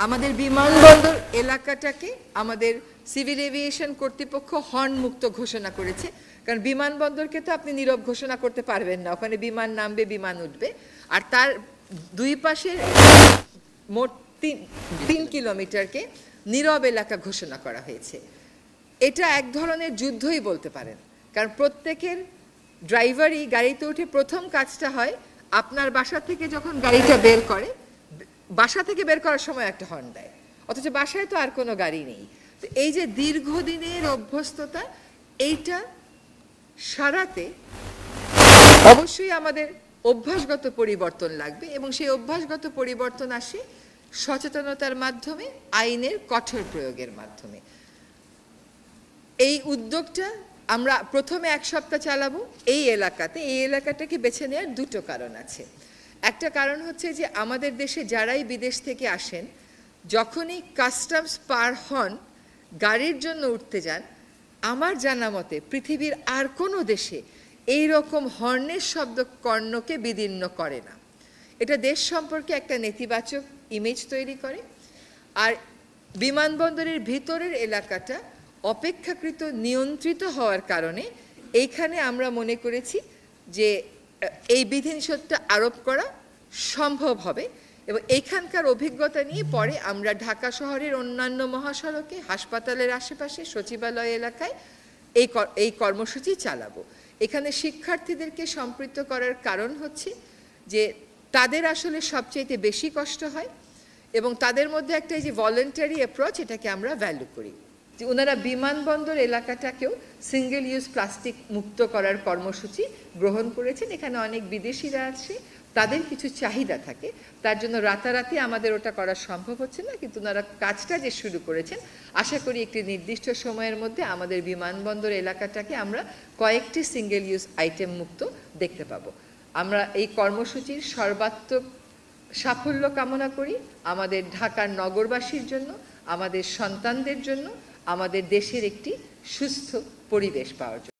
আমাদের বিমানবন্দর এলাকাটাকে আমাদের সিভিল এভিয়েশন কর্তৃপক্ষ হর্ন মুক্ত ঘোষণা করেছে, কারণ বিমানবন্দরকে তো আপনি নীরব ঘোষণা করতে পারবেন না। ওখানে বিমান নামবে, বিমান উঠবে, আর তার দুই পাশের মোট 3 কিলোমিটারকে নীরব এলাকা ঘোষণা করা হয়েছে। এটা এক ধরনের যুদ্ধই বলতে পারেন, কারণ প্রত্যেকের ড্রাইভারই গাড়িতে উঠে প্রথম কাজটা হয় আপনার বাসা থেকে যখন গাড়িটা বের করে, বাসা থেকে বের করার সময় একটা হর্ন দেয়, অথচ বাসায় তো আর কোনো গাড়ি নেই। তো এই যে দীর্ঘদিনের অভ্যস্ততা, এইটা সারাতে অবশ্যই আমাদের অভ্যাসগত পরিবর্তন লাগবে, এবং সেই অভ্যাসগত পরিবর্তন আসে সচেতনতার মাধ্যমে, আইনের কঠোর প্রয়োগের মাধ্যমে। এই উদ্যোগটা আমরা প্রথমে 1 সপ্তাহ চালাবো এই এলাকাতে। এই এলাকাটাকে বেছে নেওয়ার দুটো কারণ আছে। একটা কারণ হচ্ছে যে আমাদের দেশে যারাই বিদেশ থেকে আসেন, যখনই কাস্টমস পার হন, গাড়ির জন্য উঠতে যান, আমার জানা মতে পৃথিবীর আর কোনো দেশে এই রকম হর্নের শব্দ কর্ণকে বিদীর্ণ করে না। এটা দেশ সম্পর্কে একটা নেতিবাচক ইমেজ তৈরি করে। আর বিমানবন্দরের ভিতরের এলাকাটা অপেক্ষাকৃত নিয়ন্ত্রিত হওয়ার কারণে এইখানে আমরা মনে করেছি যে এই বিধিনিষেধটা আরোপ করা সম্ভব হবে, এবং এইখানকার অভিজ্ঞতা নিয়ে পরে আমরা ঢাকা শহরের অন্যান্য মহাসড়কে, হাসপাতালের আশেপাশে, সচিবালয় এলাকায় এই কর্মসূচি চালাবো। এখানে শিক্ষার্থীদেরকে সম্পৃক্ত করার কারণ হচ্ছে যে তাদের আসলে সবচেয়ে বেশি কষ্ট হয়, এবং তাদের মধ্যে একটা এই যে ভলেন্টারি অ্যাপ্রোচ, এটাকে আমরা ভ্যালু করি। যে ওনারা বিমানবন্দর এলাকাটাকেও সিঙ্গেল ইউজ প্লাস্টিক মুক্ত করার কর্মসূচি গ্রহণ করেছেন। এখানে অনেক বিদেশিরা আছে, তাদের কিছু চাহিদা থাকে, তার জন্য রাতারাতি আমাদের ওটা করা সম্ভব হচ্ছে না, কিন্তু ওনারা কাজটা যে শুরু করেছেন, আশা করি একটি নির্দিষ্ট সময়ের মধ্যে আমাদের বিমানবন্দর এলাকাটাকে আমরা কয়েকটি সিঙ্গেল ইউজ আইটেম মুক্ত দেখতে পাবো। আমরা এই কর্মসূচির সর্বাত্মক সাফল্য কামনা করি আমাদের ঢাকার নগরবাসীর জন্য, আমাদের সন্তানদের জন্য, আমাদের দেশের একটি সুস্থ পরিবেশ পাওয়ার জন্য।